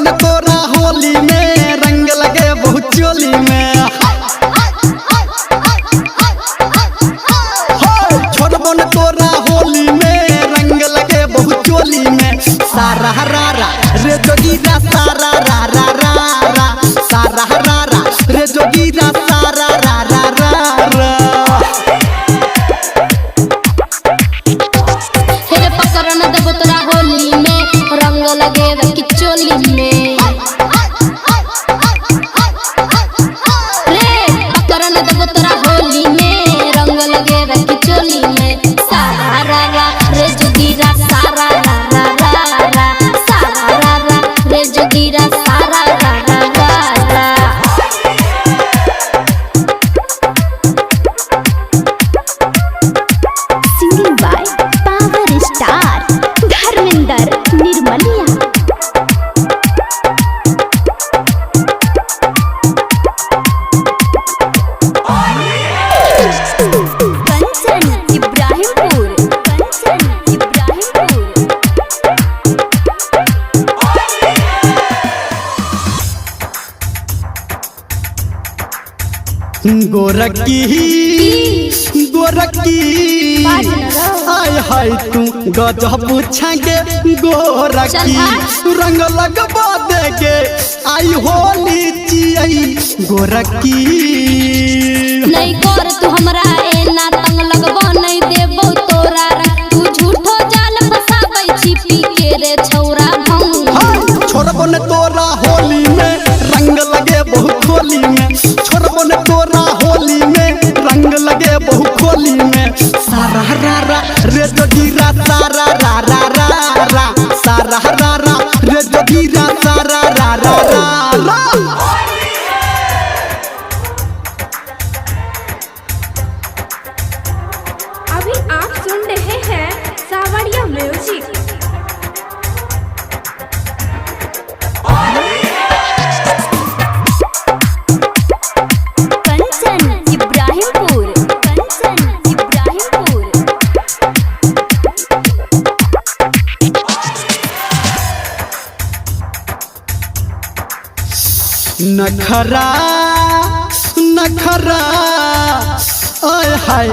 न तोरा होली में रंग लगे बहुत चोली में। छोड़बो न तोरा होली में रंग लगे बहुत चोली में। सारा रारा रे जोगीरा सारा रारा रारा सारा रारा रे जोगीरा सारा रारा रारा। हेरे पकड़ न देबो तोरा होली में रंग लगे कि चोली में। रे पकड़ न देबो तोरा होली में रंग लगे कि चोली में। सारा रारा रे जोगीरा सारा रारा रारा सारा रारा रे जोगीरा सारा रारा रारा। Singing by power star Dharmendra Nirmaliya. Kanchan Ibrahimpur Kanchan Ibrahimpur. गोरकी गोरकी आय हाय तू गजब छागे गोरकी रंग लगबा देगे आई होली चियई गोरकी। नहीं कर तू हमरा एना तंग लगबो नहीं देबो तोरा रंग। तू झूठो जाल फसाबै छी पी के रे छौरा भंग। छोड़बो न तोरा होली में रंग लगे बहुत खोली में। छोड़बो न तोरा होली में रंग लगे बहुत खोली में। सारा रारा रे जोगीरा सारा रारा रारा सारा रारा रे जोगीरा सारा रारा रारा। अभी आप सुन रहे हैं सावरिया म्यूजिक। कंचन इब्राहिमपुर कंचन इब्राहिमपुर। नखरा नखरा आय हाय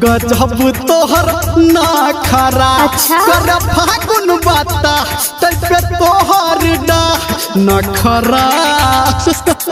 गजब तोहर नखरा। अच्छा। कर फागुन बाता तै तोहर डा नखरा।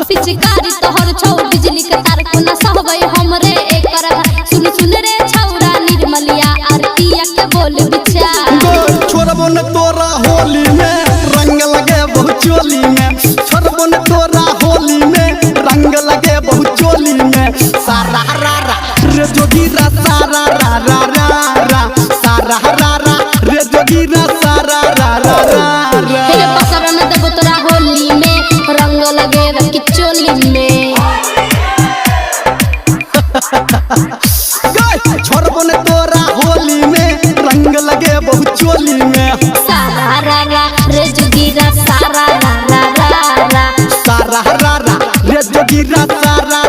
पिचकारी तोहर छौ बिजली के तार को न सहबै हमरे एकर। सुन सुन रे छौरा निर्मलिया आरतिया के बोल विचार। छोड़बो न तोरा होली में रंग लगे बहुत चोली में। छोड़बो न तोरा होली में रंग लगे बहुत चोली में। सारा रारा रे जोगीरा सारा रारा रारा सारा रारा रे जोगीरा सारा रारा रारा। हेरे पकड़ न देबो तोरा होली में रंग लगे कि चोली में। छोड़बो न तोरा होली में रंग लगे बहुत चोली में। सारा रारा रे जोगीरा सारा रारा रारा सारा रारा रे जोगीरा सारा